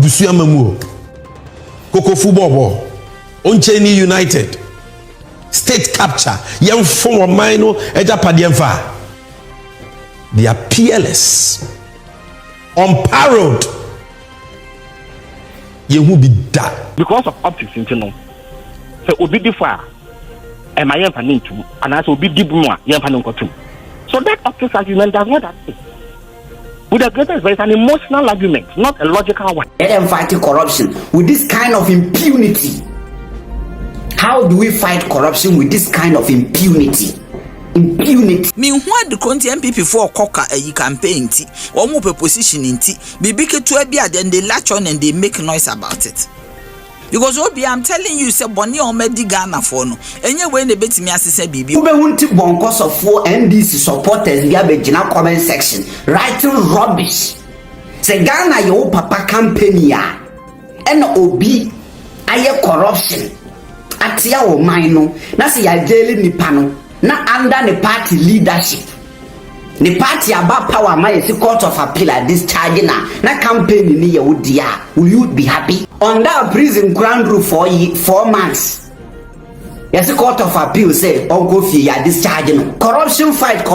abusu amamu Koko football Oncheni United state capture young form of mine eja padiemfa. They are peerless, unparalleled. You will be that because of optics, you know. So obi differ, and my young panin too, and as obi deep more young panin too. So that optics argument does not happen. With the greatest, but it's an emotional argument, not a logical one. Let them fight corruption with this kind of impunity. How do we fight corruption with this kind of impunity? Impunity. Me who the Conti MPP for Coca a campaign tea or more position in tea, be big to a beer, then they latch on and they make noise about it. Because Obi, I'm telling you, say Bonnie or Medigana for no, and you when they bet me as a baby. Ube wunti bonkos of 4 NDC supporters via the comment section, writing rubbish. Say Ghana your papa campaign ya, and Obi aye corruption. Atia o maino, na se ya daily nipano. Na under the party leadership, the party about power, my court of appeal at this charge na campaign in your udia. Will you be happy? Under a prison ground rule for 4 months. Yes, the court of appeal say, Uncle Fia discharge no. Corruption fight,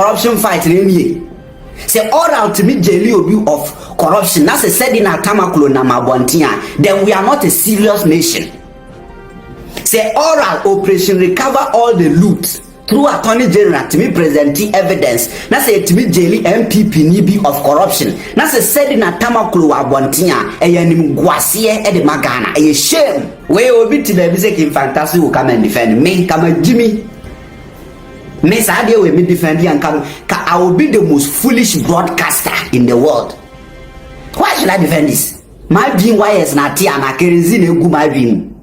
say all out to me daily view of corruption. That's a said in a Tamaklo na Mabwantia. Then we are not a serious nation. Say oral operation recover all the loot. Through Attorney General to me presenting evidence, na say to me daily MPP nibi of corruption. Na say said in a Tamaklu Abwantia, a yanim guasie e de magana, a shame. We obi to the music in fantasy will come and defend me, come a Jimmy. Miss Adia will me defend you and come. I will be the most foolish broadcaster in the world. Why should I defend this? My being why is not here and I can see my being.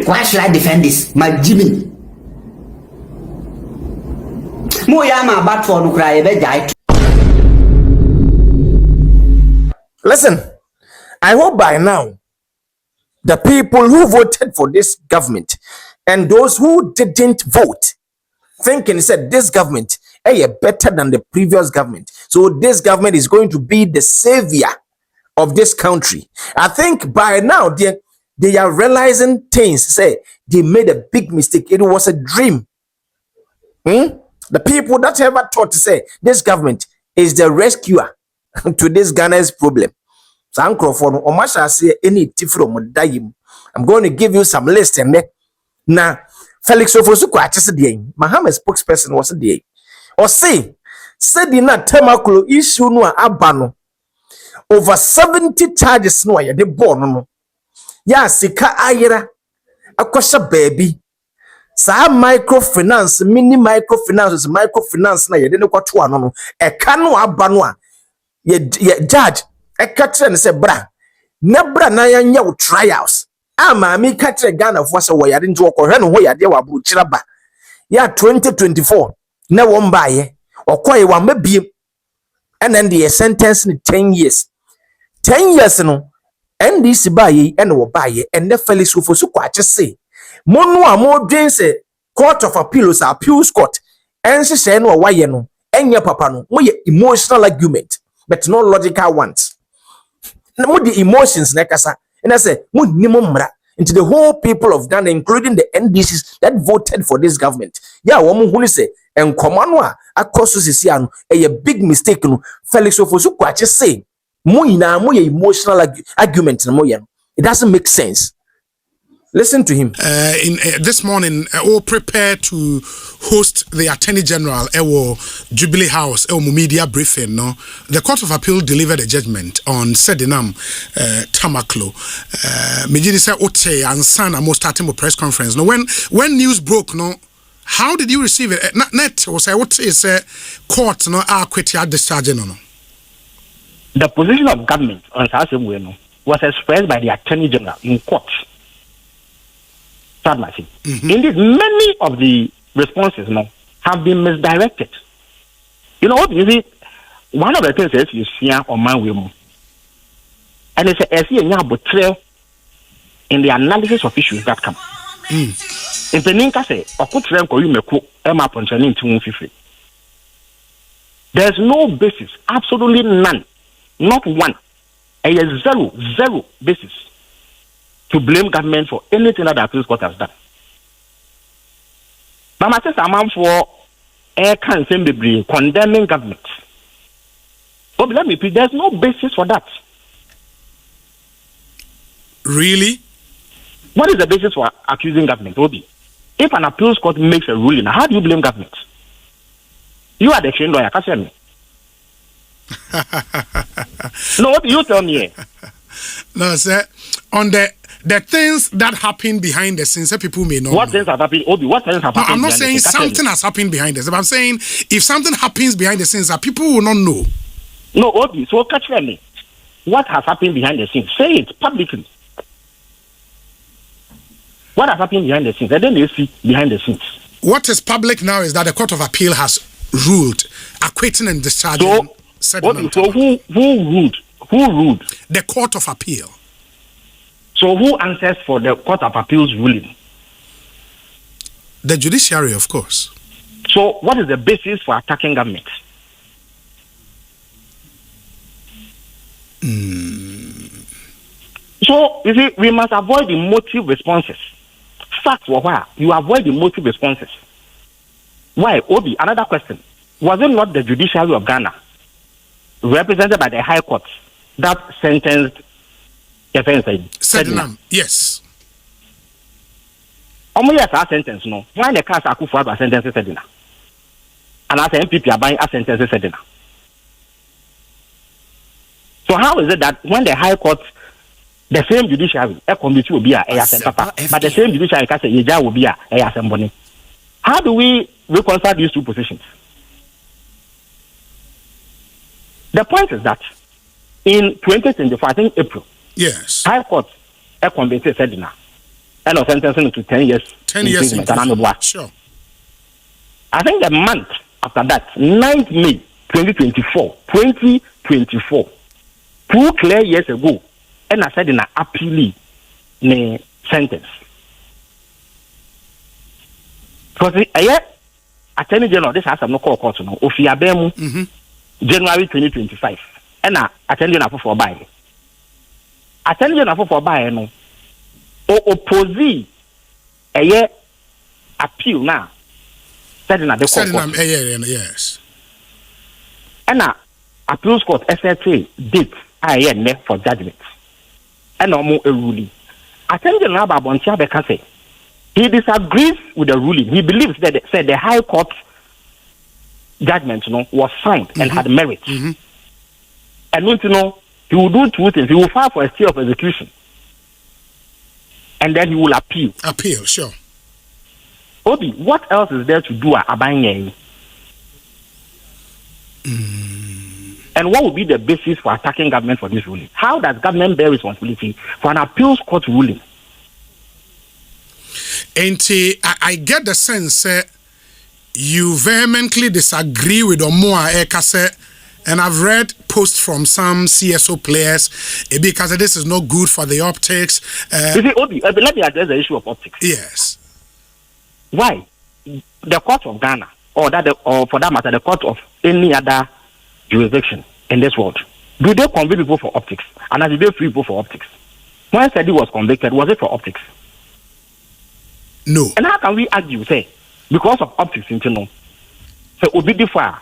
Why should I defend this? My Jimmy. Listen, I hope by now the people who voted for this government and those who didn't vote thinking said this government is better than the previous government, so this government is going to be the savior of this country. I think by now they are realizing things. Say they made a big mistake. It was a dream. The people that ever thought to say this government is the rescuer to this Ghana's problem. So Uncle for Omasha say any from Dayim. I'm going to give you some list and now Felix Ofosuku just day. Mahama spokesperson was a day. Or say said in a Temakulo issue no abano. Over 70 charges no ya de born. Ya sika ayera akosha baby. Sa microfinance mini microfinance na ye de ne kwato ano no e ka no aba no a ye judge e ka tre ne se bra na ya nya wo trials ama mi ka tre Ghana fo se wo yade nti wo ko hwe no ho yade wa buru kira ba ya 2024 na wo mba ye okoye wa mabiem and then the sentence ni 10 years no NDC ba ye and wo ba ye and the Felix Ofosu kwa say Monu a mo dwen se court of appeals appeals court ense se no wa ye no enye papa no mo ye emotional argument but no logical ones. Mo the emotions na kasa and say mo ni mo mra into the whole people of Ghana including the NDCs that voted for this government. Ya wo mo hunu se enkoma no a akoso sisi ano a big mistake no Felix Ofosu kwache say mo ina mo ye emotional argument no mo ye no. It doesn't make sense. Listen to him. This morning, all prepare to host the Attorney General Jubilee House media briefing. No, the Court of Appeal delivered a judgment on Sedinam Tamaklo. Mijidi said Ote and Sana most starting a press conference. No, when news broke, no, how did you receive it? Net was what is court no equity at discharge no. The position of government on Sasemwe was expressed by the Attorney General in court. Indeed, many of the responses have been misdirected. You know what? You see, one of the things is you see on my women, and it's a in the analysis of issues that come. In the Ninka say, or put Renko, you may cook Emma Ponchanin 250. There's no basis, absolutely none, not one. a zero basis to blame government for anything that the appeals court has done. But my sister, I'm for air cancer condemning government. But let me repeat, there's no basis for that. Really? What is the basis for accusing government, Obi? If an appeals court makes a ruling, how do you blame government? You are the trained lawyer, can't you? No, Obi, you tell me. No, sir. On the things that happen behind the scenes, people may know. What things have happened, Obi? What things have happened? No, I'm not saying something has happened behind the scenes. I'm saying if something happens behind the scenes, that people will not know. No, Obi, so catch me. What has happened behind the scenes? Say it publicly. What has happened behind the scenes? And then you see behind the scenes. What is public now is that the Court of Appeal has ruled, acquitting and discharging. So who ruled? Who ruled? The Court of Appeal. So who answers for the Court of Appeal's ruling? The judiciary, of course. So what is the basis for attacking government? So you see, we must avoid emotive responses. Facts for why you avoid the emotive responses. Why, Obi? Another question: was it not the judiciary of Ghana, represented by the High Court, that sentenced Sedinam? Yes. Yes, our sentence no. Why the case Akufo-Addo sentences Sedina? And as MPP are buying a sentences Sedina. So how is it that when the High Court, the same judiciary, a committee will be a papa, but the same judiciary can say Yeja will be a assembly? How do we reconcile these two positions? The point is that in 2024, I think April, yes, High Court, a committee said Sedina, and of sentencing to 10 years. 10 years imprisonment. Sure. I think the month after that, 9th May 2024, 2 clear years ago, and I said in an appeal ne sentence. Because Attorney General, this has no court no. Ofiabemu, January 2025, and Attorney General for buy. Attorney General for buy no. Oppose a appeal now. Said in the court. Yes. And appeals court SSA date for judgment. And no more a ruling. Attorney General Babontia Beka say he disagrees with the ruling. He believes that the High Court judgment was sound and had merit. And he will do two things. He will file for a stay of execution. And then he will appeal. Appeal, sure. Obi, what else is there to do at Abanye? And what would be the basis for attacking government for this ruling? How does government bear responsibility for an appeals court ruling? And I get the sense you vehemently disagree with Omoa Ekase, and I've read posts from some CSO players because this is not good for the optics. Obi, let me address the issue of optics. Yes. Why? The court of Ghana, or for that matter, the court of any other jurisdiction in this world, do they convict people for optics? And do they free people for optics? When Sedi was convicted, was it for optics? No. And how can we argue, say, because of optics, say, Obi Difa,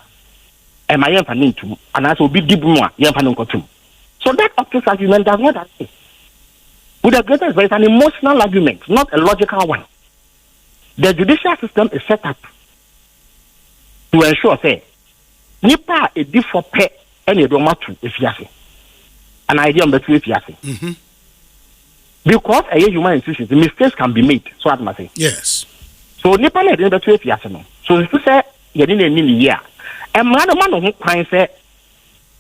and my young too, and I Obi Dibuma, young too. So that optics argument does not happen. With the greatest, it's an emotional argument, not a logical one. The judicial system is set up to ensure, say, nipa a different pay any domatu if yasi. An idea on the two if yasi. Because a human institution, the mistakes can be made. So I must say. Yes. So nipa ne the two if yasi no. So if you say you didn't need year, and man who can say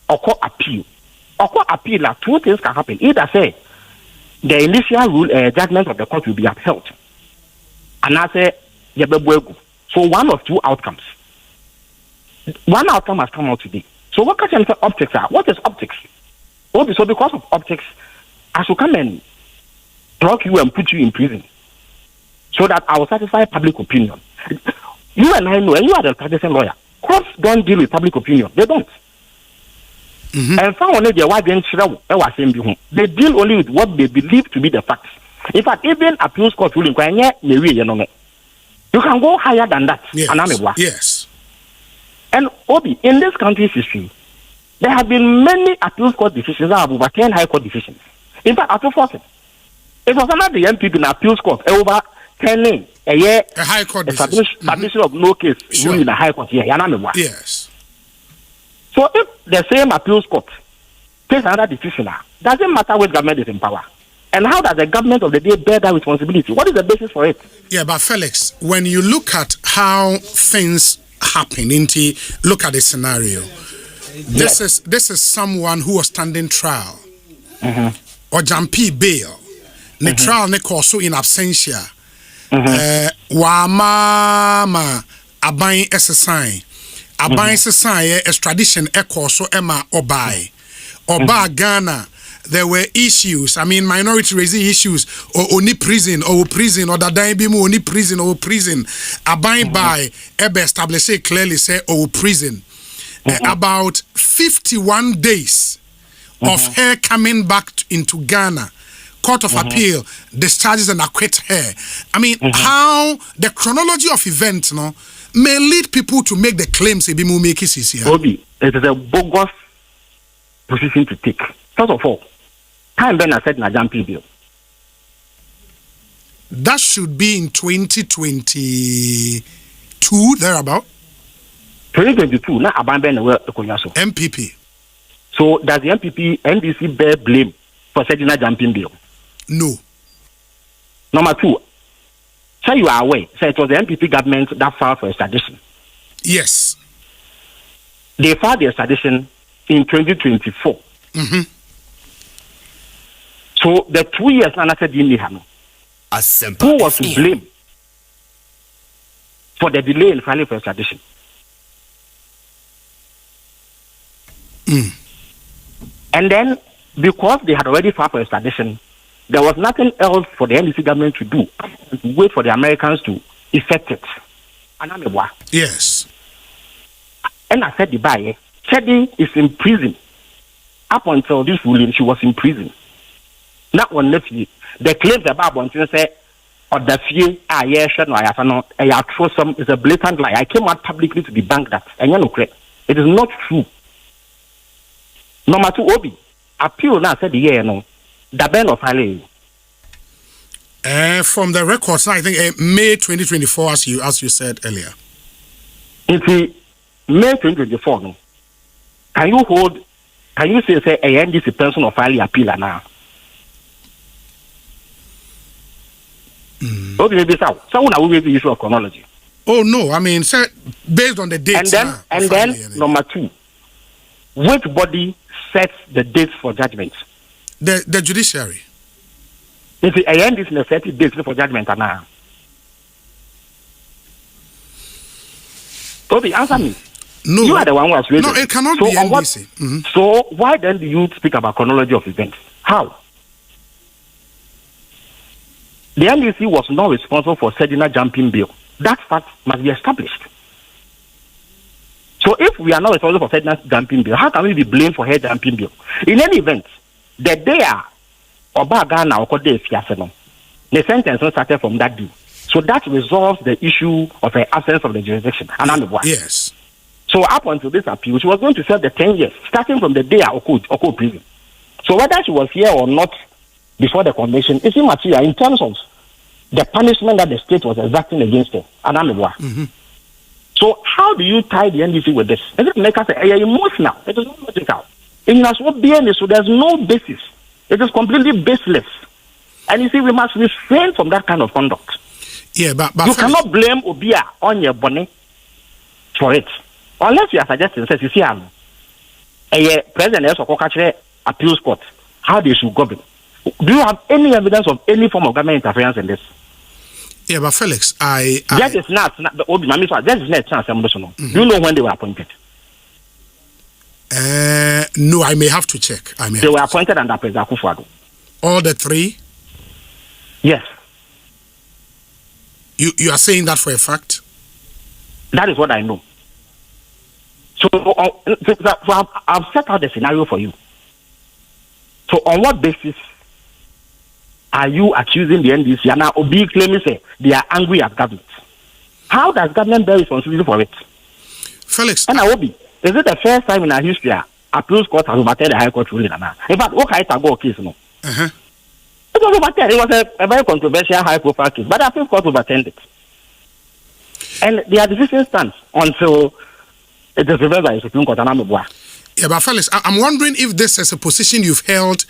or appeal. Or appeal, like two things can happen. Either say the initial rule judgment of the court will be upheld. And I say, so one of two outcomes. One outcome has come out today. So what kind of optics are? What is optics? So because of optics, I should come and block you and put you in prison so that I will satisfy public opinion. You and I know, and you are the practicing lawyer. Courts don't deal with public opinion. They don't. And found only the white bench they deal only with what they believe to be the facts. In fact, even appeals court ruling, you can go higher than that. Yes. Yes. And Obi, in this country's history, there have been many appeals court decisions that have overturned high court decisions. In fact, after 40, it was another the MPP in appeals court overturning a high court submission of no case ruling in a high court. Yes. So if the same appeals court takes another decision, doesn't matter which government is in power. And how does the government of the day bear that responsibility? What is the basis for it? Yeah, but Felix, when you look at how things happen, look at the scenario. This is someone who was standing trial or jampi bail. The trial ne also in absentia. Wama abain SSI. Abain SSI extradition so Emma Obai. Oba Ghana. There were issues. I mean, minority raising issues, or only prison, or that be only prison, or prison. Abide by Ebe established clearly say, or prison. About 51 days of her coming back into Ghana. Court of Appeal discharges and acquit her. I mean, how the chronology of events may lead people to make the claims Obi, it is a bogus position to take. First of all, time Ben said na jumping bill. That should be in 2022, thereabout. 2022, na abandon MPP. So does the MPP NDC bear blame for setting a jumping bill? No. Number two, say you are aware, say it was the MPP government that filed for extradition. Yes. They filed the extradition in 2024. So the 2 years Nana said who was to blame for the delay in filing for extradition? And then because they had already filed for extradition, there was nothing else for the NDC government to do to wait for the Americans to effect it. Yes. And I said the buyer, Chedi is in prison. Up until this ruling, she was in prison. Not one nephew. The claims about Bontin say, or the few, is a blatant lie. I came out publicly to debunk that. And you know, it is not true. Number two, Obi, appeal now said the ban of filing. From the records, I think May 2024, as you said earlier. It's May 2024, no. Can you say a NDC person of filing appeal now? Okay, so now we the issue of chronology. Oh no, I mean, sir, based on the dates. And then number two, which body sets the dates for judgment? The judiciary. If the end is necessary dates for judgment now. So answer me. No, you are the one who has raised it. No, it cannot be NDC. So why then do you speak about chronology of events? How? The NDC was not responsible for setting a jumping bill. That fact must be established. So if we are not responsible for setting a jumping bill, how can we be blamed for her jumping bill? In any event, the day Oba Ghana or Kode Fiaseno, the sentence started from that day. So that resolves the issue of the absence of the jurisdiction. Yes. So up until this appeal, she was going to serve the 10 years, starting from the day I occurred prison. So whether she was here or not before the convention, it's immaterial in terms of the punishment that the state was exacting against her. So how do you tie the NDC with this? Does it make us emotional? It is not logical. In as what BN so there's no basis. It is completely baseless. And you see, we must refrain from that kind of conduct. Yeah, but you cannot blame Obia on your bonnet for it. Unless you are suggesting, says you see, a president of Kokachre appeals court, how they should govern. Do you have any evidence of any form of government interference in this? Yeah, but Felix, that is not the old man. That is not chance. Do you know when they were appointed? No, I may have to check. They were appointed under President Akufo-Addo. All the three? Yes. You are saying that for a fact? That is what I know. So I've set out the scenario for you. So on what basis are you accusing the NDC and now Obi claiming say they are angry at government? How does government bear responsibility for it? Felix. And Obi, is it the first time in our history appeals court has overturned the High Court ruling? In fact, what kind of case no? It was overturned. It was a very controversial, high-profile case, but the appeals court overturned it. And their decision stands until it is reversed by the Supreme Court. Yeah, but Felix, I'm wondering if this is a position you've held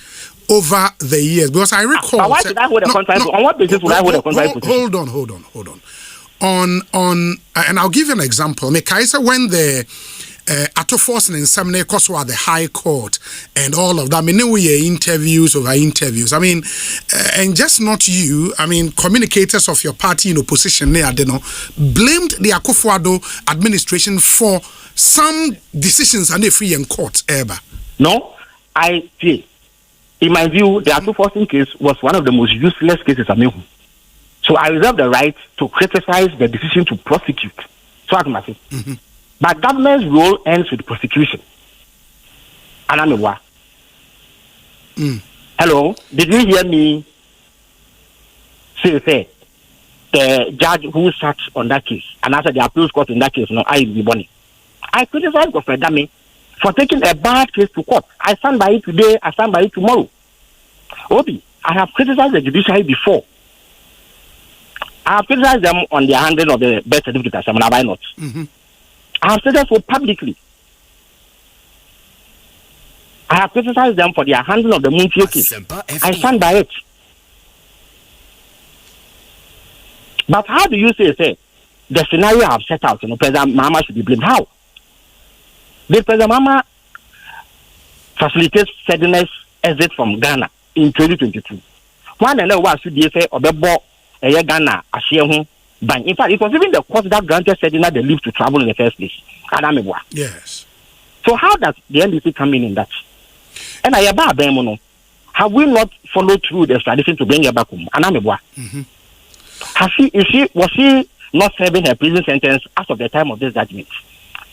over the years, because I recall. But why should I hold a contrary? On what basis would I hold a contrary position? Hold on. On and I'll give you an example. Kaisa, when the Atofos and Samne Koswa, the High Court, and all of that. I mean, we interviews over interviews. I mean, and just not you. I mean, communicators of your party in opposition, blamed the Akufo-Addo administration for some decisions and they free in court. Ever? No, I see. In my view, the Atofos case was one of the most useless cases I mean. So I reserve the right to criticize the decision to prosecute. So I can say. But government's role ends with prosecution. Anamwa. Hello, did you hear me say the judge who sat on that case and after the appeals court in that case, no, I criticize Governor Dami for taking a bad case to court. I stand by it today, I stand by it tomorrow. Obi, I have criticized the judiciary before. I have criticized them on their handling of the birth certificate assembly, have I not? I have said that so publicly. I have criticized them for their handling of the Muntio case. I stand by it. But how do you say the scenario I have set out, President Mahama should be blamed? How? Did President Mahama facilitate Sedin's exit from Ghana in 2022? One and one should be say Obebo Ghana Ashiehu. In fact, it was even the court that granted Sedina the leave to travel in the first place. Yes. So how does the NDC come in that? And have we not followed through the tradition to bring her back home? Was she not serving her prison sentence as of the time of this judgment?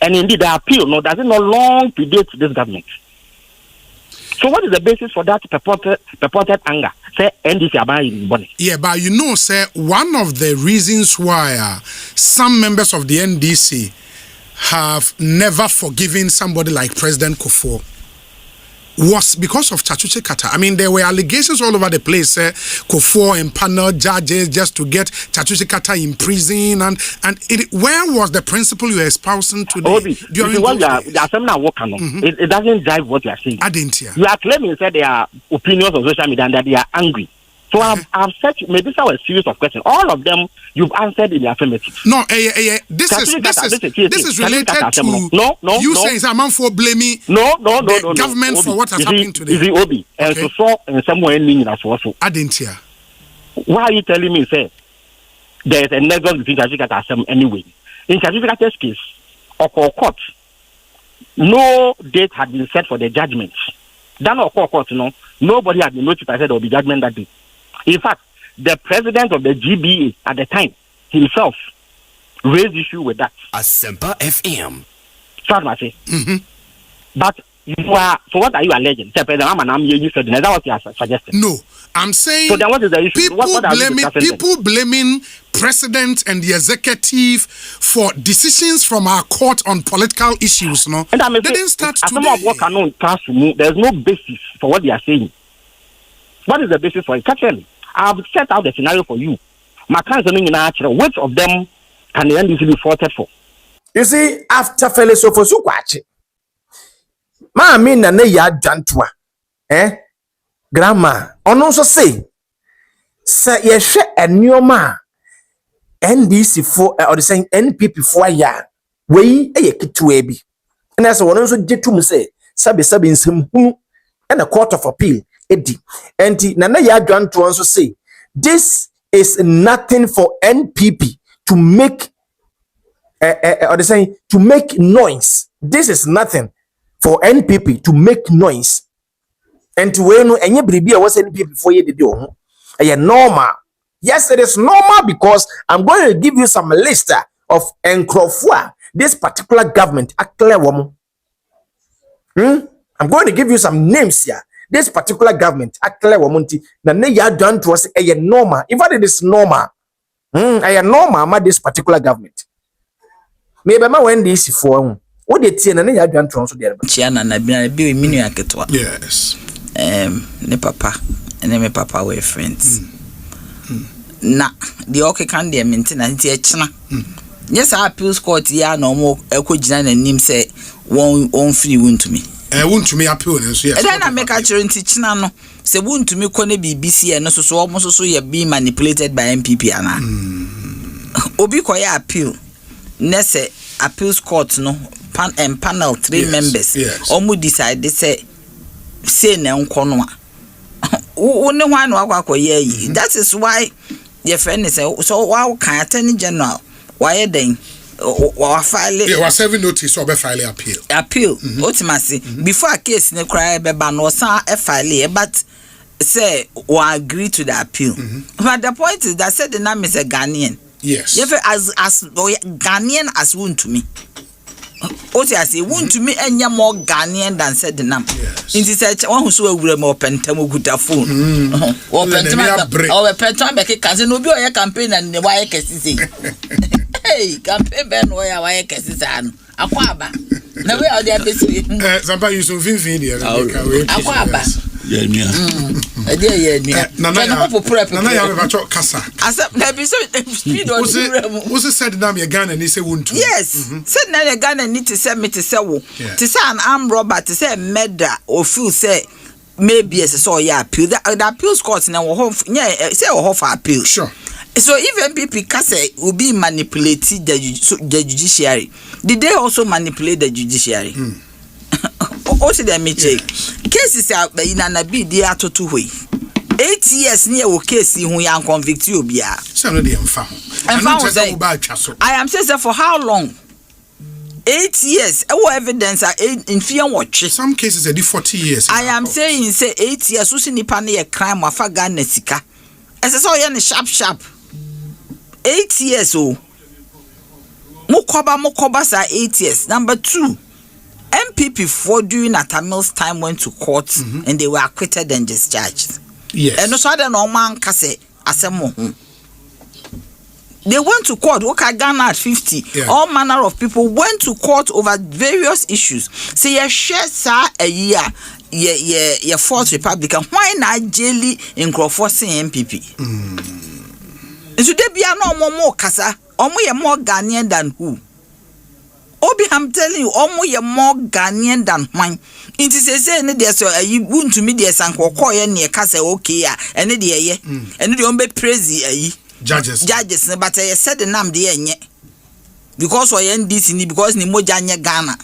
And indeed, the appeal does it not long predate this government? So what is the basis for that purported anger? Say NDC about body. Yeah, but sir, one of the reasons why some members of the NDC have never forgiven somebody like President Kufuor was because of Chachuche Kata. I mean, there were allegations all over the place. Kufuor empaneled judges just to get Chachuche Kata in prison, and where was the principle you are espousing today? It doesn't drive what you are saying. I didn't hear. You are claiming that there are opinions on social media and that they are angry. So I've said maybe this is a series of questions. All of them you've answered in the affirmative. No, this is related to you saying a man for blaming the government for what has happened today. Is it Obi? And so somewhere in also. I didn't hear. Why are you telling me say there is a nexus between Chachuche and anyway? In Chachuche's case, or court, no date had been set for the judgment. That or court, nobody had been notified that there will be judgment that day. In fact, the president of the GBA at the time himself raised issue with that. Asempa FM. But you are, so what are you alleging? President you said, is that what you are suggesting? No, I'm saying so then what is the issue? People blaming president and the executive for decisions from our court on political issues. No, and they didn't start today. There's no basis for what they are saying. What is the basis for it? Actually, I've set out the scenario for you. Which of them can the NDC be faulted for? You see, after Felix Ofosukwachi, ma mean na ya jantua, grandma, on also say ye share a new ma NDC for or the same NPP for ya we a kitwebi. And as one also jetum say, sabi in some and a court of appeal. And Nana Yadwan to also say, this is nothing for NPP to make, or they say to make noise. This is nothing for NPP to make noise. And to where no any baby was NPP for you to do. Normal. Yes, it is normal because I'm going to give you some list of Nkrofua this particular government clear woman. I'm going to give you some names here. This particular government clear woman. Na ne ya done to us a normal. In fact, it is normal. A normal ma this particular government. Maybe ma when this for what they tell na ne ya done to us there. Chiana na be minu aketwa. Yes. Ne papa and me papa were friends. Na the okay can dey maintenance e china. Yes, our appeals court ya no mo ekogina na nim say won free won to me. Won to me appeal so yes. And then I make a nti china no say won to me kone BBC no so almost so you be manipulated by MPP ana. Obi koya appeal. Nese appeals court no panel 3 members. Omo decide say na nko no a. One one akoye. That is why your friend is so wow can attorney general why then or file it was 7 notice or be file appeal ultimately before a case ne cry be ban or san file but say or agree to the appeal but the point is that said the name is a Ghanaian yes as Ghanaian as wound to me Oti I say wound to me any more Ghanaian than said the name in this one who so we more pentamo good phone or pentam be can no be your campaign and the why kesi hey campaign ben why kesi san akwaba na we are there basically somebody you so fin there akwaba yeah nana ya be bacho kasa asap na be so speed on was said na me Ghana ni say won't yes said na Ghana need to say me to say wo to say an armed robber to say murder or feel say maybe as so yeah appeal the appeals court na wo say wo for appeal sure. So even people can say will be manipulated the judiciary. Did they also manipulate the judiciary? Also they me check. Cases are in an abi they are to 8 years near o case who yan convict you bia. So no dey emfa ho. I am saying for how long? 8 years. What evidence are in fear watch? Some cases are 40 years. I am saying say 8 years so see nipa na crime afa Ghana sika. Ese so ye sharp 8 years oh. Mukoba sa 8 years. Number 2, MPP for during Tamil's time went to court and they were acquitted and discharged. Yes. And so the no man kase asemo. They went to court. Okay, Ghana at 50. Yeah. All manner of people went to court over various issues. Say so share sa a year. Yeah, fourth Republican. Why not jelly in Crawford MPP? So they be no more kasa. Omo ye more Ghanaian than who? Obi, I'm telling you, omo ye more Ghanaian than wine. It is a say ne there so you wouldn't to me there sanko koye near kasa okay ya and the ye and the ombe praise judges but I said the name the nye because we NDC ni because ni moja nye Ghana.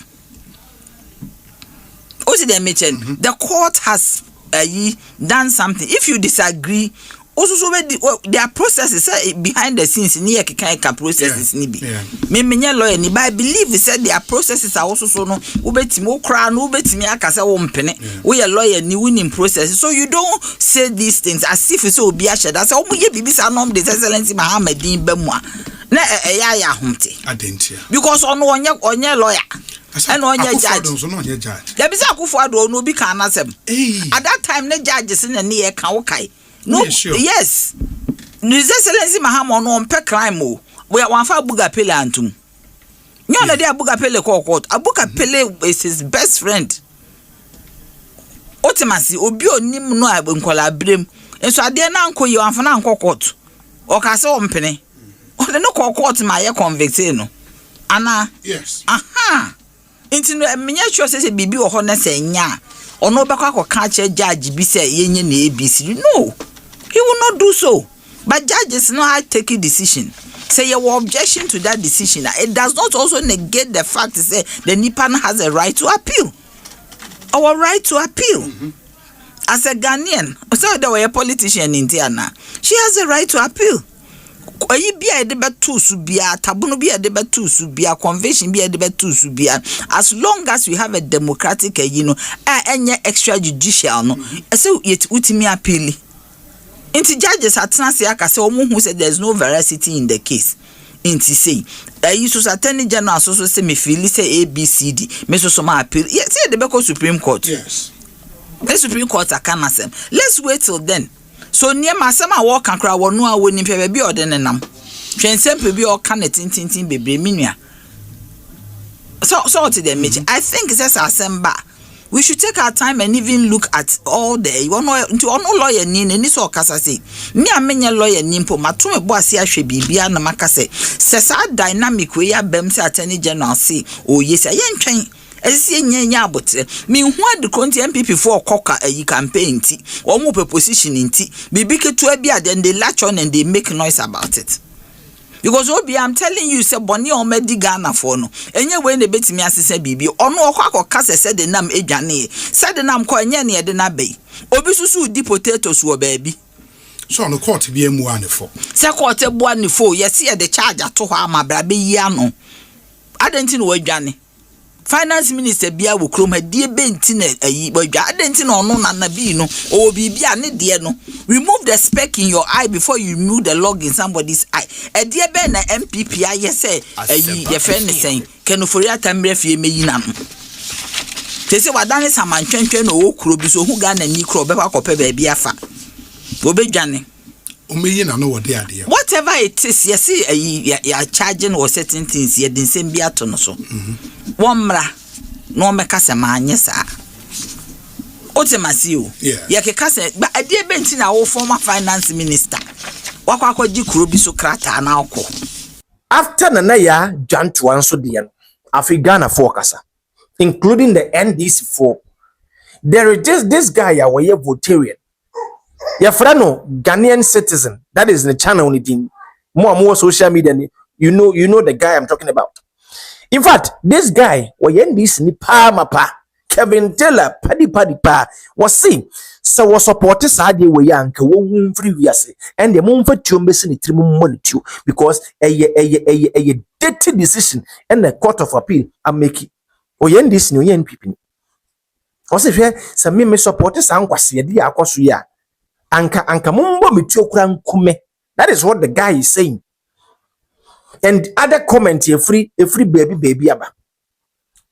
Also they mention the court has done something. If you disagree, also so their processes behind the scenes near kind processes ni bi. Me lawyer ni but I believe they said their processes are also so no ubetimo kra no ubetimi akasa wo mpene. We a lawyer ni winning process. So you don't say these things as if it's obi ashe. That's how we bibi sa nom the excellency Mahama din be mu a. Na ya humte. Adentia. Because onye lawyer. And on your judge. There is a Kufuado no be can answer. At that time, the judges in the near Kaukai. No, yes. His Excellency Mahama no pe crime. We are one for Buga Pele Antum. No, the dear Buga Pele court. A Buga Pele is his best friend. Ultimately, Obio Nim no Abunkola Brim. And so I dare not call you on for court. Or Castle Penny. Or the no court my convict. Anna. Yes. Aha. Inti no menya sure say bibi wo ho na say nya ono bekwa ko ka che judge bi say yenye na ABC no he will not do so but judges know how to take a decision say your objection to that decision it does not also negate the fact to say the Nipan has a right to appeal our right to appeal as a Ghanaian so there were a politician in Tiana she has a right to appeal oyi bia de betu su bia tabuno bia de betu su bia convention bia de betu su bia as long as we have a democratic enye extrajudicial no so yet utimi appeal inti judges atena se aka se omo hu say there's no veracity in the case inti say you so attorney general so say me feel say ABCD me so ma appeal yes say the beko Supreme Court. Yes. The Supreme Court akanasem. Let's wait till then. So near my sama walk and cry wonu a woni pe be odenenam. Twensem pe bi o ka na tintintin bebre minua. So to the meeting. I think it's assemble. We should take our time and even look at all the you know into ono lawyer ni so kasa say. Me amenya lawyer ni mpo mato me bo ase ahwe bibia na maka say. Sesa dynamic we ya bem say attorney general say oh yes ayentwen esi nyanya abotre me hu adekonti MPP for koka ayi campaign ti omo pe position nti bibi keto bia then they latch on and they make noise about it. Because Obi, I'm telling you, say Bonnie or Medigana for no. Any way they bet me as say Bibi, or no or cast said the name Ejani, said the name Koyani at the Nabe. Obi susu di potatoes were baby. So on the court be one for. Say quarter one for, yes, here the charge at Tohama, Brabi Yano. I don't know where Johnny. Finance Minister Bia will chrome a dear Bentin a ye boy, I didn't know no Nabino or Bibia Nidiano. Remove the speck in your eye before you remove the log in somebody's eye. A dear Ben MPP, I say, your friend is saying, can for your time refi me inam. They say what done is a man champion or crobby so who gun and Nicro Beba Cope baby afa. Bobe Johnny. Know what they are. Whatever it is, you see, you are charging or certain things, you didn't send Beaton or so. Womra, no make us a man, yes, sir. Otemasiu, yeah, Kase, but I dear Benton, our former finance minister. Wakako di Krubi Sokrata and Alco. After Nanaya, John to answer the Africana focus, including the NDC 4. There is just this guy, a way votarian. Your friend, Ghanaian citizen, that is the channel in more social media. You know the guy I'm talking about. In fact, this guy, this mapa, Kevin Taylor, paddy pa, was saying, so was supported side way young, free and the moon for chumbers in money too, because a dirty decision and the court of appeal are making. This new young people. Also, some me supporters and was ya. Anka mumbo mitokura kume. That is what the guy is saying. And other comment here free baby aba.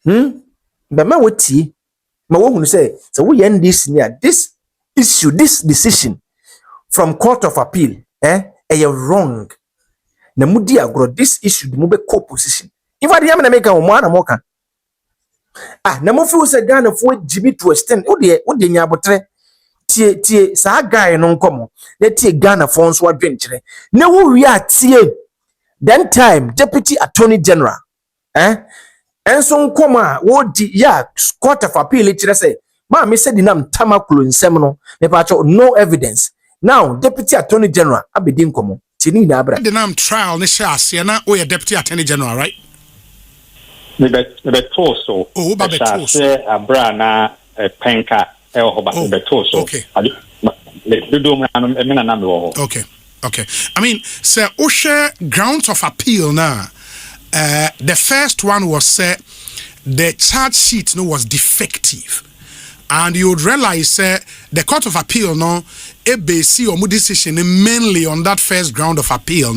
But my wati, my woman say, so we end this near this issue, this decision from Court of Appeal, you're wrong. Na mudi agro this issue the mube co-position. If I am make a mwana moka. Na mufi se Ghana for Jimmy to extend. Odi nyabotre. Tie sa guy no nkomo na tie Ghana phones wa dwenkyere na wo wi atie then time deputy attorney general enso nkomo a wo di ya court of appeal kire say ma me said nam tamakulu nsem no me pa cho no evidence now deputy attorney general abedi nkomo tini na abra the nam trial ne sha ase na o ye deputy attorney general right me bet so oh ba bet so abra na penka okay. Okay. I mean, sir, Osha grounds of appeal now. The first one was the charge sheet was defective. And you would realize the Court of Appeal ABC or decision mainly on that first ground of appeal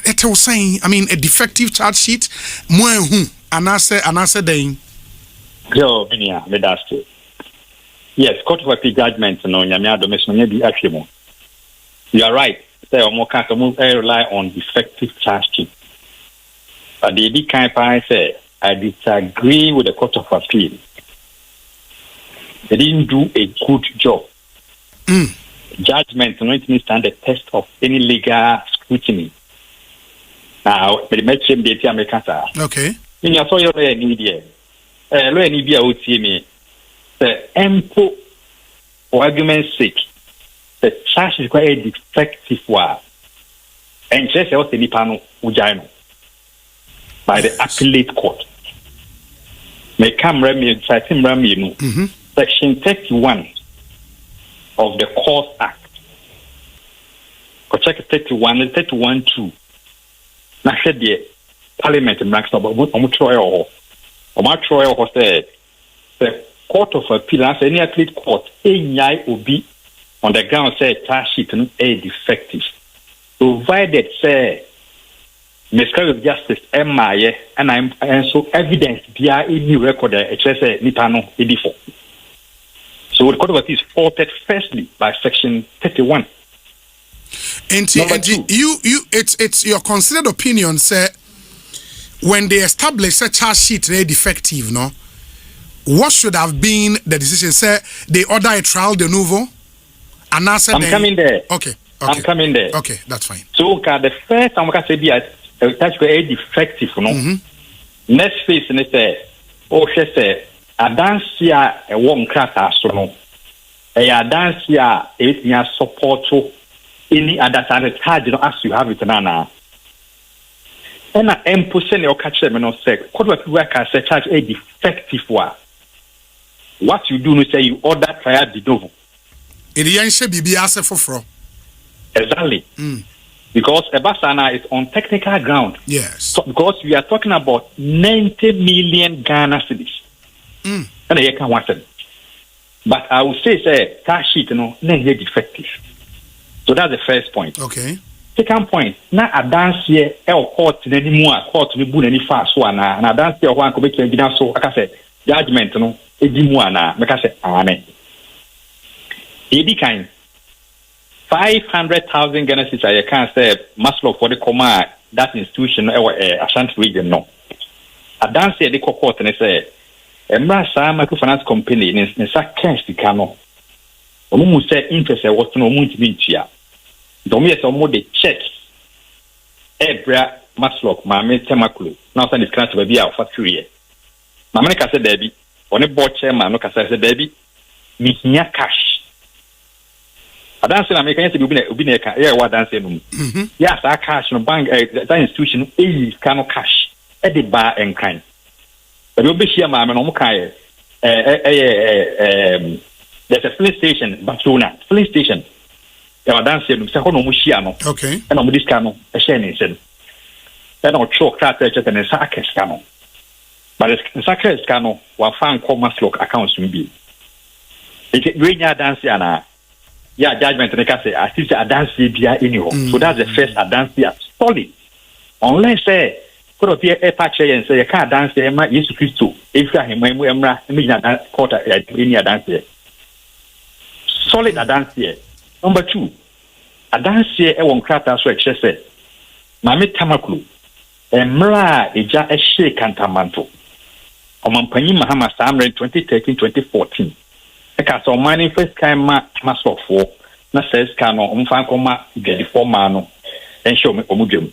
it was saying, I mean, a defective charge sheet and answer then. Yo, Binia, Medaste. Yes, Court of Appeal judgment no nyamia domestic be actually. You are right. Say more customer rely on defective charge sheet. But the big kind say I disagree with the Court of Appeal. They didn't do a good job. Judgment no it stand the test of any legal scrutiny. Now, the match data America. Okay. In your so your media. Lawyer ni bia oti me the empo for argument's sake the charge is quite defective wa and just what the nipano ujai by the appellate court may come remi section 31 of the Court Act ko check 31 na said the parliament ranks about omutroyo Omatroyo said the Court of Appeal as any appellate court, nyai obi on the ground said charge sheet a defective. provided say miscarriage of justice MIA and so evidence via any record say nipano before. So the Court of Appeal is faulted firstly by Section 31. And it's your considered opinion, sir. When they establish a charge sheet, they're defective, no? What should have been the decision? Sir, they order a trial de novo? And now I'm coming there. Okay. I'm coming there. Okay, that's fine. So the first time I say be a defective, no? Next phase, and say, oh, she say, a dance here, a one crack, no? A dance here, a support to any other charge, as you have it now. And I am pushing your catch them and say, what work as a charge a defective one. What you do is say you order trial de novo. In the end, she be as a for. Exactly. Because Ebasana is on technical ground. Yes. So, because we are talking about 90 million Ghana cedis. And I can't want it. But I would say, cash sheet, defective. So that's the first point. Okay. Second point, now a dance here, court anymore, court to be any fast one, and a dance here one could be so like I said, judgment, edimwana, like I said, amen. Edi kind 500,000 Ghana cedis I can't say must look for the command that institution or Ashanti region, no. A dance here, the court and say, a microfinance company in such cash the cano. Almost said interest was no moon to be here. Don't yes, almost the checks. Ebra Maslock, Mamma Temakulu. Now, send this kind of baby out for 3 years. Mamma said, baby, on a board chairman, no Casa said, baby, me near cash. I dance in American to be a what dancing. Yes, I cash no bank, that institution is kind of cash at the bar and kind. But you'll be here, Mamma, no Kai. There's a filling station, Barcelona, filling station. I dance in Sahono. Okay. And on this cano, a shannon said. Then I'll choke that just in a sackers cano. But the sackers cano will find commerce lock accounts to be. It's a great dance, Yana. Yeah, judgment, and I can say, I still say a dance here anyhow. So that's the first a dance here. Solid. Unless, could have been a patch and say, I can't dance there, my Jesus Christ too. If I am a quarter, any dance here. Solid a dance here. Number 2, a dance here, a one craft as well, she said, Mammy Tamaklu, and Mra, a ja a shake and tamanto. Omampani Mahama Samre 2013-2014. A castle mining first time master for, na says cano, Umfankoma, get the 4 mano, and show me Omujum.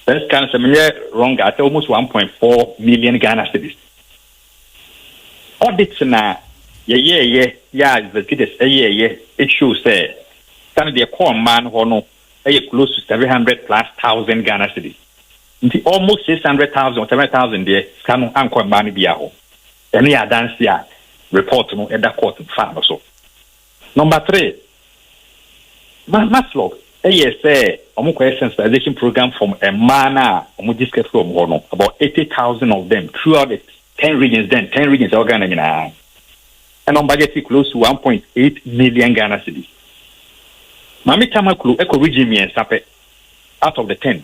First can similar wrong at almost 1.4 million Ghana cedis. Audits na, yeah, the kids, it shows there. Can be a core man or no, close to 700,000+ Ghana cedis. Almost 600,000 or 700,000 there, can uncle money be a home. And we are dance here, report no at that court farm or so. Number 3, Maslow, say, sensitization program from a manner, from about 80,000 of them throughout the 10 regions, 10 regions organizing. And on budget close to 1.8 million Ghana cedis. Mami Tamaklu, eco region me and sape out of the 10.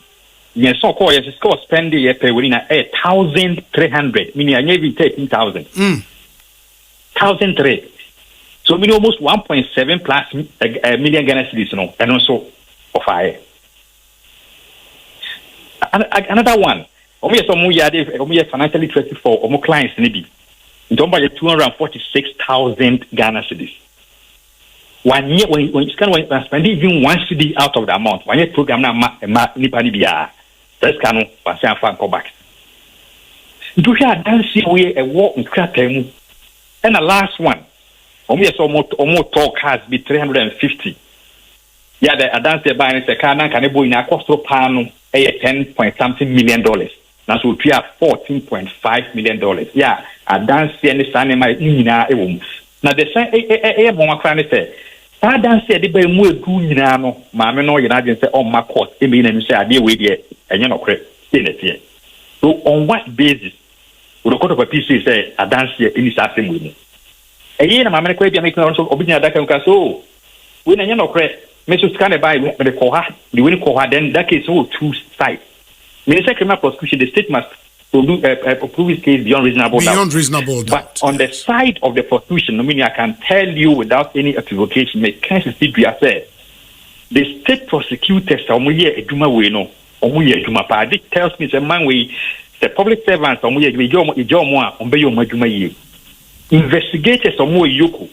Yes, so call yes, score spending a pay within 1,300, meaning I never 13,000. 1,003. So meaning almost 1.7+ million Ghana cedis, no, and also of fire. Another one. We are financially trusted for more clients maybe. In terms of 246,000 Ghana cedis. 1 year when you can spend even 1 cedi out of the amount, 1 year program na nipani biya. That's can pass and fan come back. Do you dance way a walk in cratemu? And the last one, almost talk has be 350. Yeah, the dance there by the car can able in a cost pano a $10.something million. Now so we have $14.5 million. Yeah, a dance here and the sun in my now the same more say that dance here the be more do no mama no you say on my court e mean and say I dey with here and you know correct say that here. So on what basis would the court of appeal say a dance here in this assembly? E na mama ko e be make no so obi na da kan so we na you know correct Mr. Scanner by the Koha, the winning Koha, then that case all two sides. Minister criminal prosecution, the state must approve his case beyond reasonable doubt. Beyond reasonable doubt. But on the side of the prosecution, I mean, I can tell you without any equivocation, the Kansas City said the state prosecutors are only a Juma way, no, only a Juma party tells me the man way, the public servants are only a Joma, obey your Majuma. Investigators are more Yoko.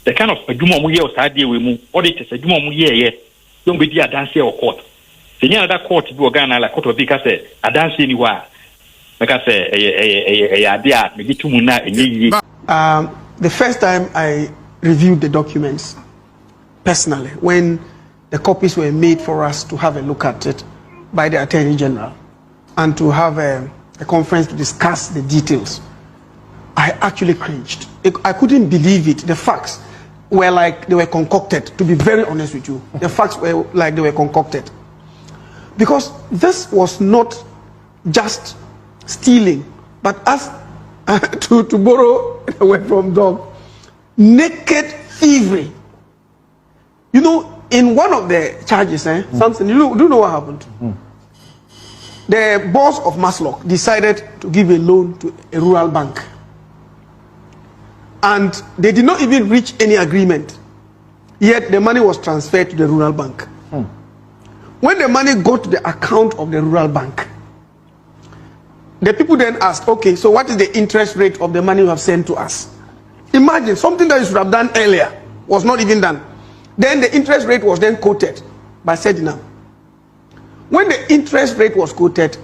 The kind of a Juma Muya or Sadia we move, auditors a Juma Muya, don't be a dance or court. The other court to Ghana, like Court of Bika said, a dance anywhere. The first time I reviewed the documents personally, when the copies were made for us to have a look at it by the Attorney General and to have a conference to discuss the details, I actually cringed. I couldn't believe it. The facts were like they were concocted, to be very honest with you. The facts were like they were concocted. Because this was not just stealing, but as to borrow a word from dog, naked thievery. You know, in one of the charges, something, do you know what happened? The boss of Maslock decided to give a loan to a rural bank, and they did not even reach any agreement, yet the money was transferred to the rural bank. When the money got to the account of the rural bank, the people then asked, okay, so what is the interest rate of the money you have sent to us? Imagine something that you should have done earlier was not even done. Then the interest rate was then quoted by Sedinam. When the interest rate was quoted,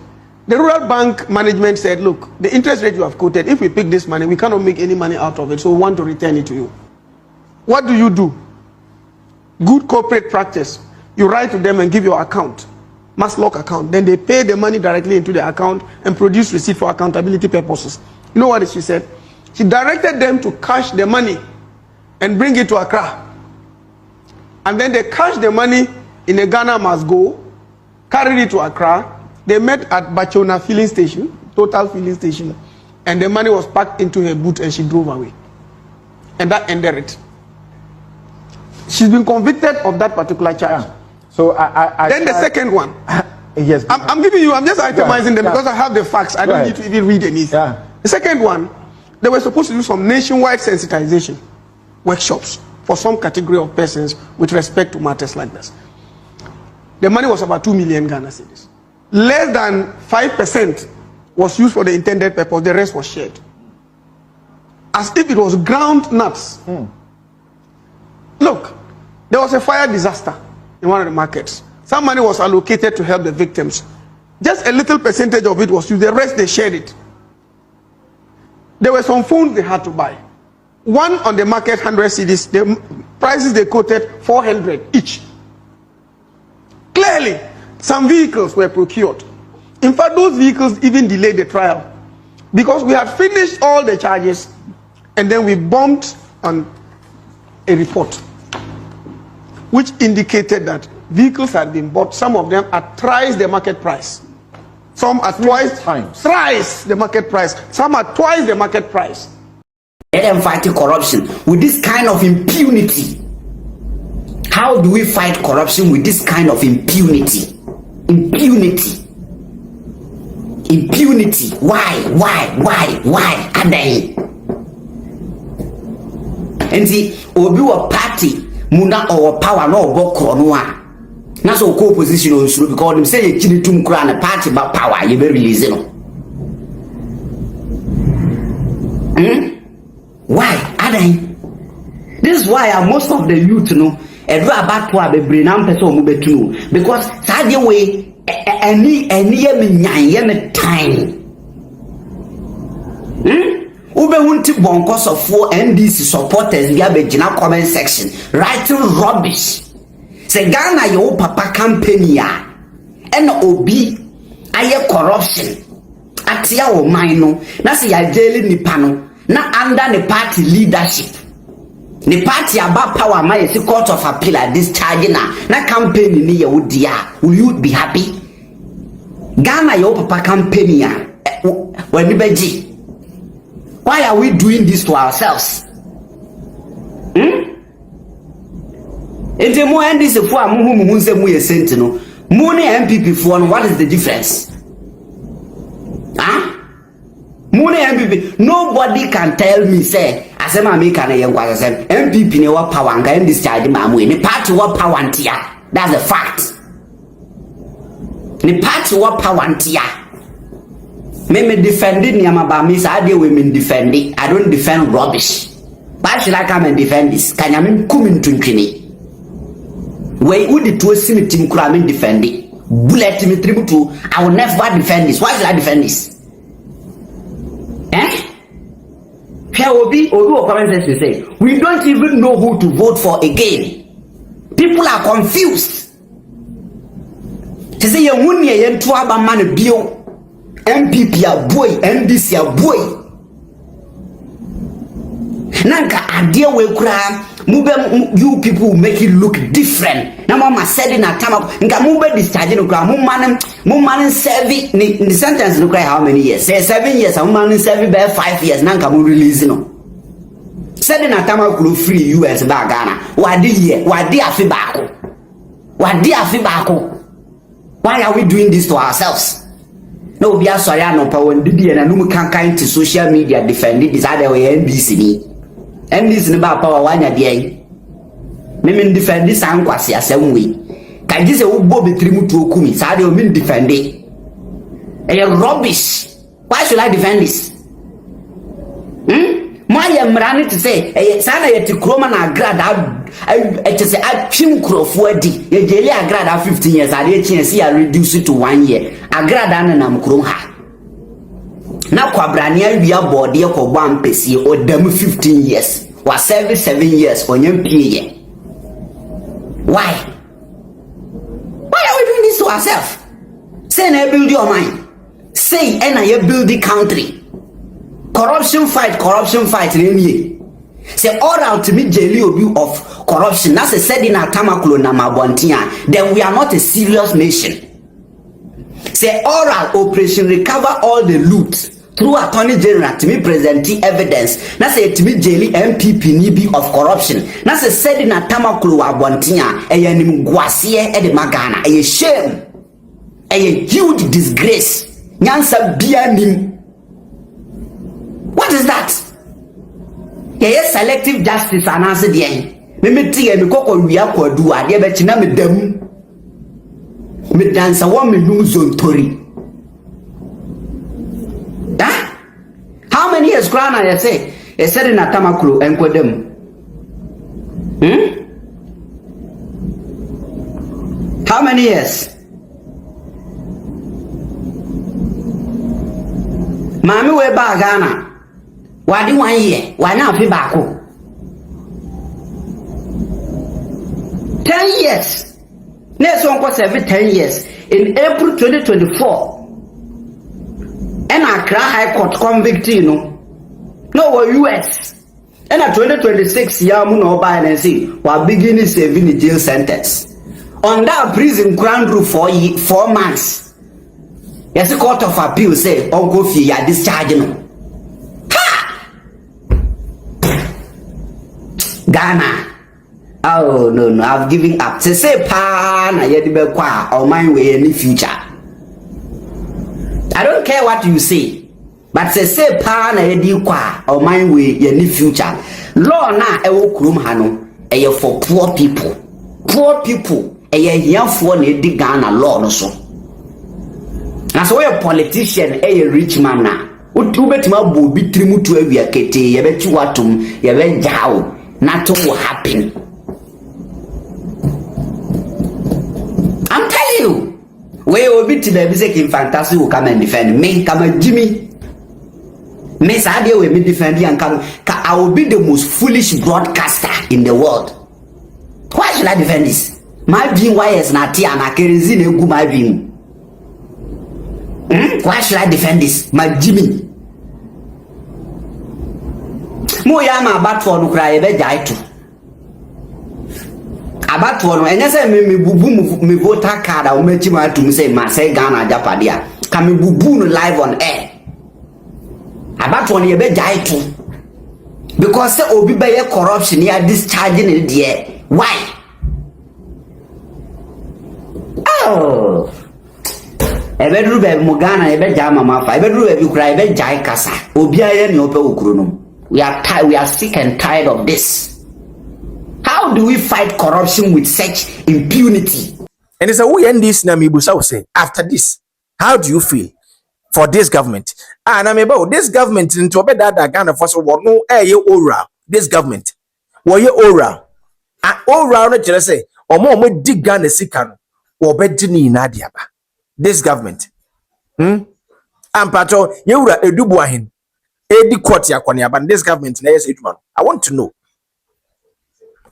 the rural bank management said, look, the interest rate you have quoted, if we pick this money, we cannot make any money out of it, so we want to return it to you. What do? Good corporate practice. You write to them and give your account. Maslock account, then they pay the money directly into the account and produce receipt for accountability purposes. You know what she said? She directed them to cash the money and bring it to Accra. And then they cashed the money in a Ghana must go, carried it to Accra. They met at Bachona filling station, Total filling station, and the money was packed into her boot and she drove away. And that ended it. She's been convicted of that particular charge. Yeah. So then the second one. Yes. I'm giving you, I'm just itemizing them because I have the facts. I don't need to even read anything. Yeah. The second one, they were supposed to do some nationwide sensitization workshops for some category of persons with respect to matters like this. The money was about 2 million Ghana cedis. Less than 5% was used for the intended purpose. The rest was shared. As if it was ground nuts. Look, there was a fire disaster in one of the markets. Some money was allocated to help the victims. Just a little percentage of it was used. The rest, they shared it. There were some phones they had to buy. One on the market, 100 cedis. The prices they quoted, 400 each. Clearly, some vehicles were procured. In fact, those vehicles even delayed the trial. Because we had finished all the charges, and then we bumped on a report which indicated that vehicles had been bought, some of them at thrice the market price. Some at thrice the market price. Some at twice the market price. Let them fight corruption with this kind of impunity. How do we fight corruption with this kind of impunity? Impunity. Why? Adai. And the obi wa party muna or power no go kronwa. Na so ko opposition on suru because them say you kini tum kura na party ba power you be release no. Why? Adai. This is why most of the youth know every about to be brain am person mu betu because sad way any me time. Ube wunti bonko sofo NDC supporters bi abegina comment section writing rubbish. Se Ghana yo papa campaign ya ena obi aye corruption atia wo man no na se ya jeli nipa no na under the party leadership. The party about power my is court of appeal at this charge na campaign ni ye wodia. Will you be happy? Ghana yo papa campaign ya when beji. Why are we doing this to ourselves? Enti mo NDC for mu say mu ye sent no. Mu ne MPP for no, what is the difference? Huh? Mu ne MPP, nobody can tell me say asema me kan ye nkwa say MPP ne wa power nka NDC charge ma mu ni party wa power ntia. That's a fact. Ni party wa power ntia. Me defending Yamaba me say ade we me defending. I don't defend rubbish. Why should I come and defend this? Can you come into Twini? Where would it was me team cramming defending? Bullet me tribute to I will never defend this. Why should I defend this? Here will be or comment section say we don't even know who to vote for again. People are confused. To say you won't hear to have a man bio MPP a boy, NDC a boy. Nanka idea we kura mube you people make it look different. Na mama said in a time nka mube discharge no kura mu man serve in the sentence no kura how many years? Say 7 years, mu man serve by 5 years nanka mu release no. Said in a time kura free US ba Ghana. Wadi here, wadi afi baako. Wadi afi baako. Why are we doing this to ourselves? No be sorry no pa when didi na no kan kan to social media defend this other way NDC ni. NDC ni ba power wanya dey. Me defend this ankwase asem we. Ka ji se wo bo betri mutu okumi. Sa dey o me defend it. Rubbish. Why should I defend this? My mrani to say sana yeti kroma na grad I say I pim krofo adi. Ye jeli a grad 15 years ade chance ya reduce it to 1 year. A grad na krom ha. Na kwabrani awia body ko bam pesi o dam 15 years. Was 7 years onyam pie. Why? Why are we doing this to ourselves? Say na build your mind. Say na you build the country. Corruption fight name. Say all out to me jelly obi of corruption. That's a said in Atamakulo na Mabontia. Then we are not a serious nation. Say oral operation recover all the loot through Attorney General to me presenting evidence. That's a to me jelly MPP nibi of corruption. That's a said in Atamakulo Abontia. A yanim guasie ede magana. A shame. A huge disgrace. Nyansa bianim. What is that? Yes, selective justice and answer the end. Me tea and cocoa we are for do a dear betina me dem. Me dance a woman lose on Tory. How many years crown I say? A said in Atamakulo and quote them. How many years? Mami we ba Ghana. Wadi 1 year, why now fi bako? 10 years. Next one was every 10 years. In April 2024, and Accra High Court convicted no US. And at 2026, Yamuno by and see while beginning serving the jail sentence. On that prison ground roof for 4 months. Yes, the Court of Appeal say, Uncle Fia discharging. Ghana. Oh no, I've given up. Say pa na yedi be kwa or mind way any future. I don't care what you say. But say pa na yedi kwa or mind way any future. Law na ewo kurum ha no eye for poor people. Poor people eye hiafo na edi Ghana law no so. Na so a politician eye rich man na. Ubetima bo bi trimutu awia kete ye be chiwatum ye be jaw. Nothing will happen. I'm telling you. Where will be to the music in fantasy will come and defend me. Come on, Jimmy. Miss Adia will be defending and come. I will be the most foolish broadcaster in the world. Why should I defend this? My being wires na tia na kerosene egu my being. Why should I defend this? My Jimmy. Mo ya ma abatwo no kra ye be jai to abatwo no enye se me bubu me voter card a o machi ma to me say ma say Ghana japade a ka me bubu no live on air abatwo no ye be jai to because say obi be ye corruption ya discharging it there. Why? Ebedru be mu Ghana ebe ja mama fa. Ebedru be kura ebe jai kasa. Obia ye ne ope okuro no. We are tired, we are sick and tired of this. How do we fight corruption with such impunity? And it's a we end this Namibusa say after this. How do you feel for this government? And I'm about this government into a that Ghana for so no ora. This government. Were you ora? And ora no just say or more me dig Ghana sikan or bedini nadiaba. This government. And pato yura edubuahin. Edi court ya kwani aban this government na yes edman. I want to know.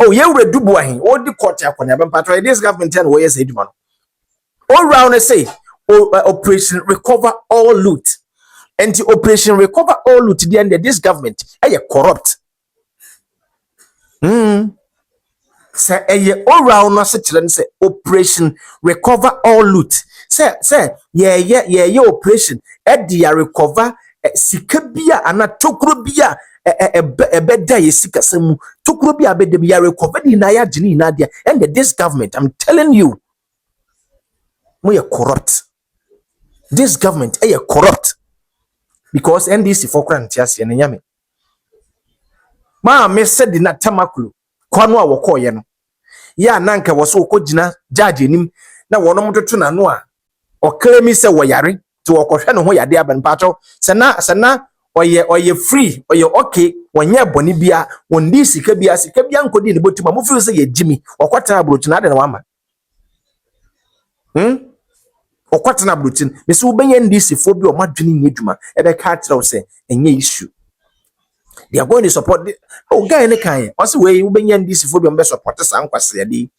Oh, yura edubuahin. Odi court ya kwani aban pato this government and yes edman. All round say operation recover all loot. And the operation recover all loot the end of this government corrupt. Say all round no say operation recover all loot. Say yeah operation dia recover sikabia ana tokuro bia beda ye sikasemu tokuro bia beda bia recover ni na ya gini na dia and this government I'm telling you we are corrupt. This government corrupt because NDC for krantias ye nyame ma me said na tamakulu kwano a wokoye no ya nanka woso okogina judge enim na wono mtoto na no a okremi se woyare to okohwe no ho yade aban pacho sana oye free oye okay wonye boni bia wondi sika bia nkodi ne botuma mo feel se ye jimi okwata abrochi na de na wama okwata na abrochi me se ubenye NDC fo bi o madwene nyeduma ebe ka tira se enye issue. They are going to support the guy ne kan also we ubenye NDC fo bi o be support sa nkwase yade.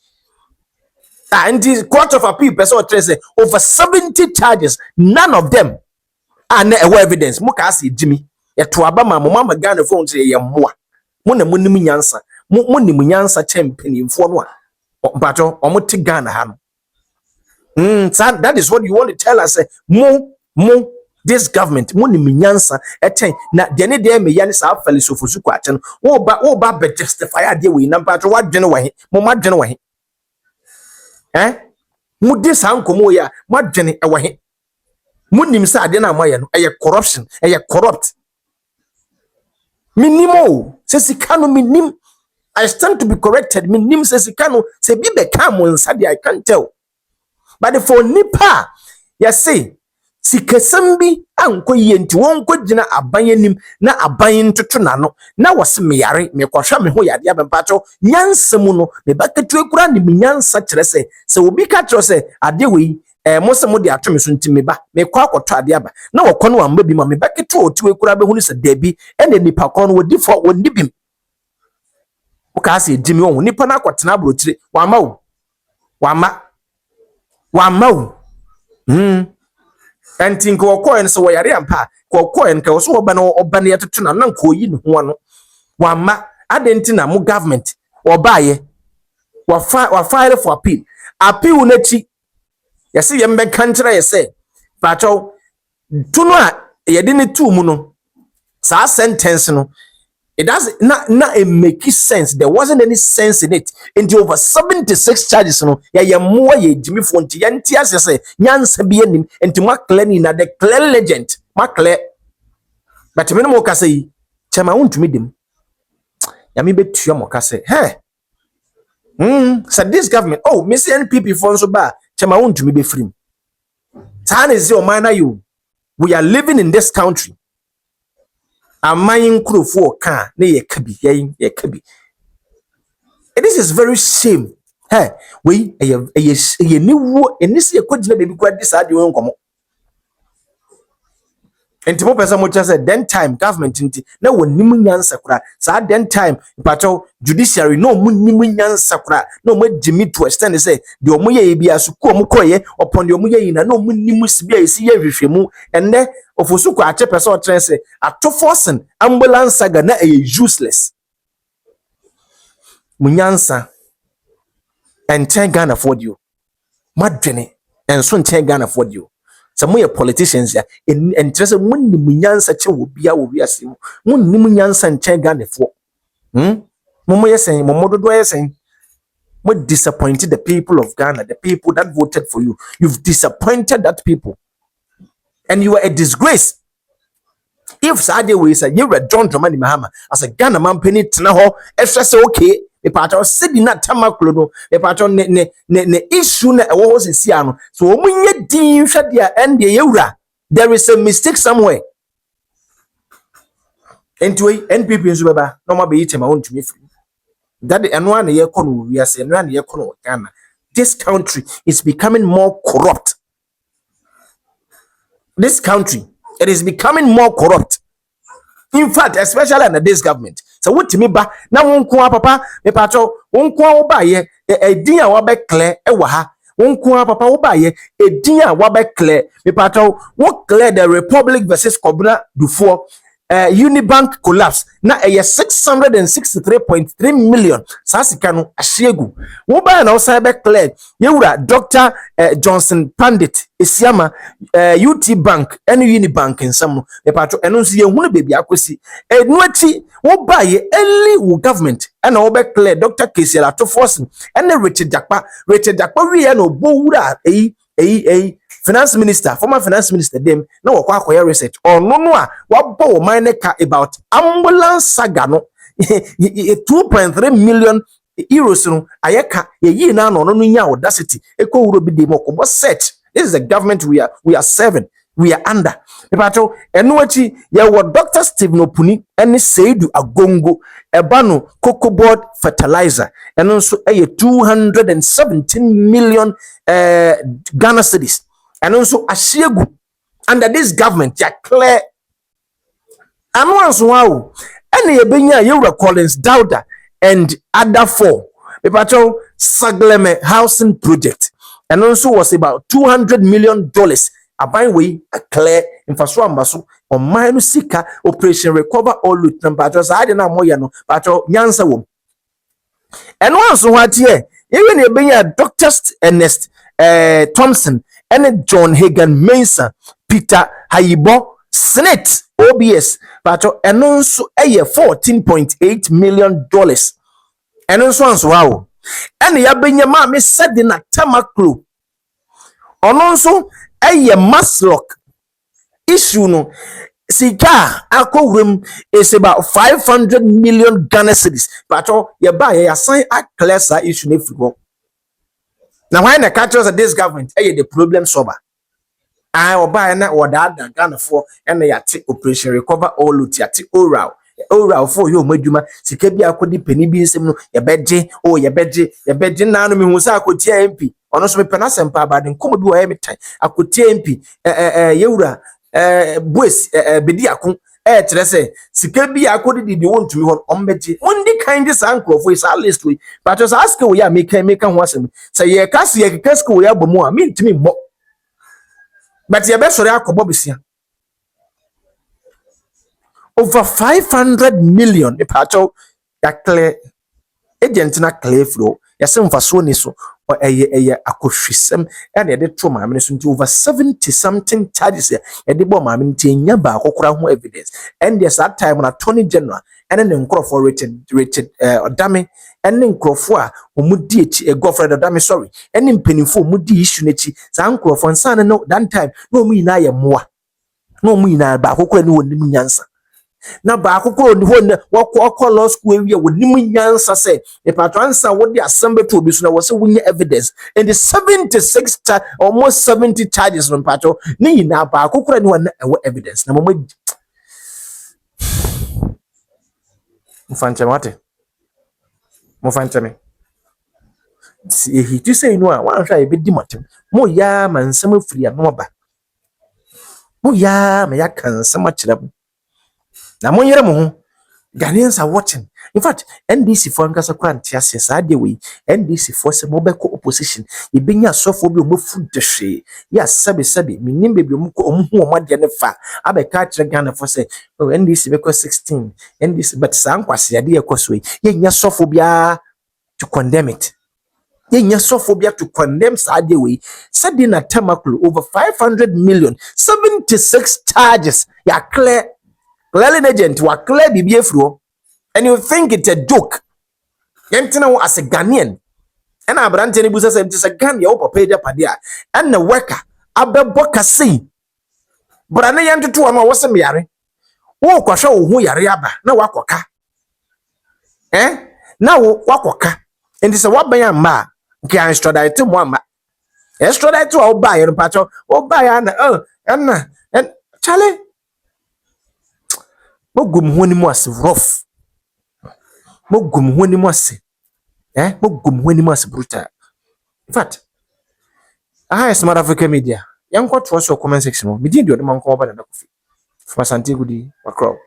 And the court of appeal person say over 70 charges, none of them are evidence. Muka asi Jimmy. Ya tuabama mama Ghana phone say ya mwa. Muna munimu nyansa. Munimu nyansa champion mfonwa. Bato omuti Ghana hano. That is what you want to tell us. Mo this government munimu nyansa eten na dene de me yani sa afali sofosu kwa chen. Wo ba be justify ade we na bato wa dwene wa he. Mo ma dwene wa he. Mudi sankomo ya madwene ewa he munim sa ade na amaye no corruption corrupt minimo se sikano minim. I stand to be corrected. Minim se sikano se bi be kam nsa de I can't tell but for nipa ya say sikasam bi ankoye nti wonko gina abanyanim na aban toto nano na wose me yare me kwahwa me ho yade abempacho nyansam no me bakatu ekura ni nyansa kire se obi ka kire se ade we mo se mo de atome so nti me ba me kwa akoto ade aba na wokono amba bi ma me bakatu otu ekura be hunu se dabi ene nipa kono wodi fo woni bim o ka se jimi won nipa na akotena abrochire wama wo enti nko okoen so yare ampa ko okoen ka so oba na oba na yetoto na nko yi ne ho ano wama adenti na mo government obaye wa file for appeal na chi yesi yembe kantra yese pacho tuno a yede ne tu mu no sa sentence no it does not make sense. There wasn't any sense in it. Into over 76 charges no ya mo ye Jimmy Fonti yanti asese nyansa bi anim enti makle ni na the clear legend makle but me no mo kase yi chama untumi dem ya me betua mo kase so this government me see NPP for so ba chama untumi be free tan is your man you we are living in this country. Amayin kurofo ka na ye kabi. This is very shame. We ye ni wo enisi ye kwagina baby kwa this ade won komo. Enti mo pesa mo chase then time government nti na wonimu nyansa kura sa then time pacho judiciary no munimu nyansa kura no mo jimi to extend say de omo ye bia so ko mo koye upon de omo ye na no munimu sibia esi ye hwehwemu enne ofosu ko ache pesa o tren say ato forcing ambulance saga na useless munyansa enten Ghana for you madwene enso enten Ghana for you. Some more politicians ya and just munni munyansa che wo bia wo wiase mu munni munyansa nchen Ghana for momo yesen momododo yesen mo disappointed the people of Ghana, the people that voted for you. You've disappointed that people. and you are a disgrace. If Saturday we say you were John Dramani Mahama as a Ghana man penny tnaho, extra say okay, the part of sitting that tamaklono, the part of ne issue na was in Siano. So when you deem shut their end the eura, there is a mistake somewhere. Anyway, NPP in Zubaba, no more be eating my own to me free. That the annual year con we are saying run year con Ghana. This country is becoming more corrupt. This country, it is becoming more corrupt. In fact, especially under this government. So what to me ba na wonko papa me pacho wonko wo ba ye edin a wo be clear e wa ha wonko papa wo ba ye edin a wo be clear me pacho wo clear the Republic versus Kobna Dufo Unibank collapse na 663.3 million sasika no ahiegu wo ba na wo sai be clear yewura Dr. Johnson Pandit Esiama UT Bank and Unibank nsam me patro eno nso ye hunu bebi akosi enu ati wo ba ye early wo government and wo be clear Dr. Kesiela to force and Richard Jakpa we na obowura finance minister, former finance minister dem na wo kwa akoya research ono no a wabọ wo man ka about ambulance saga no 2.3 million euros no ayeka ye na no nya audacity ekọ wuro bi dem ko search. This is the government we are serving, we are under. Epato enu achi ye wo Dr. Stephen Opuni ene Seidu Agongo ebano cocoa board fertilizer eno nso 217 million Ghana cedis. And also Ashiegu under this government ya clear announce wow any ebenya Yura Collins Dauda and other four Pepacho Sagleme housing project and also was about $200 million aban we a clear infrastructure maso on mine sika operation recover all loot number just I didn't know moya no pacho nyansa wom and once what here even ebenya Dr. Ernest Thompson and John Hagan Mensah, Peter Hayibo, Senate, OBS, Pato, and also $14.8 million. And also, wow. And the Abinyama me said in a tamaklu. And also, a maslock issue no. Sika alcohol room is about 500 million Ghana cedis. Pato, you buy a sign a class issue if you go. Now, why the catchers of this government? The problem solver. I will buy na or that Ghana for and they take operation recover all loot yati oral for you meduma sikebi akodi penny bi nsem no ye beje oh ye beje na no me hu sa akoti MP ono so me penasem pa ba den komo bi wo ye metan akoti MP yewura boys bedi akon kire say sikebi akodi di wontumi hon ombeje ondi kind this uncle for is at least we but just ask we ya make ho asem say ye kasi ye kesko we abomu a me ntimi mo but ye be sori akobo bisia over 500 million the pacho ya clear agent na clear flow ya sem faso ni so or akohwisem and ye de to ma me so nti over 70 something charges ye de bo ma me nti nya ba akokora ho evidence and there's that time na Attorney General and then nkrofo Richard Odame and then nkrofo a omudi echi Godfrey Odame sorry and then penifo omudi issue nechi sa nkrofo nsan no that time no mu ina ye moa no mu ina ba akokora ni woni nyansa na ba akokoro ni hon wakọ law school area wonimu nyansa say e patransa wo di assembly to obi so na wo say wunya evidence and the 76 almost 70 charges no patro ni na ba akokoro ni wona evidence na mama mfanchame si ehitu say no a wan hwa e be di motem mo ya mansam afiri ano ba mo ya me ya kansam akira na monyere mo ho Ghanaians are watching. In fact, NDC for nkasa kwa ntiase saa de we NDC for se mo beko opposition e benya sofo bi o mofu dehwe ya sabe minim bebi o mko omhu omade ne fa abeka kire Ghana for se NDC beko 16 NDC but saa nkwase ade ekoso ye nya sofo bia to condemn it. Ye nya sofo bia to condemn saa de we said na tamaklu over 500 million 76 charges ya clear clearly agent wa clear bibie fro and you think it's a joke yentina wo as a Ghanaian and abrante ni busa say it's a Ghanaian wo papa eja pade a and the worker abebo kase brane yan to ama wose me yare wo kwahwe wo hu yare aba na wakoka na wo wakoka enti se waban amma nke extradite mo amma extradite wo ba yero pacho wo ba ya na chale mogum ho ni mo ase rough mogum ho ni mo ase mogum ho ni mo ase brutal in fact aha Smart Africa Media yankwa to so comment section mo me di do man ko ba na kofi Fasante gudi wakro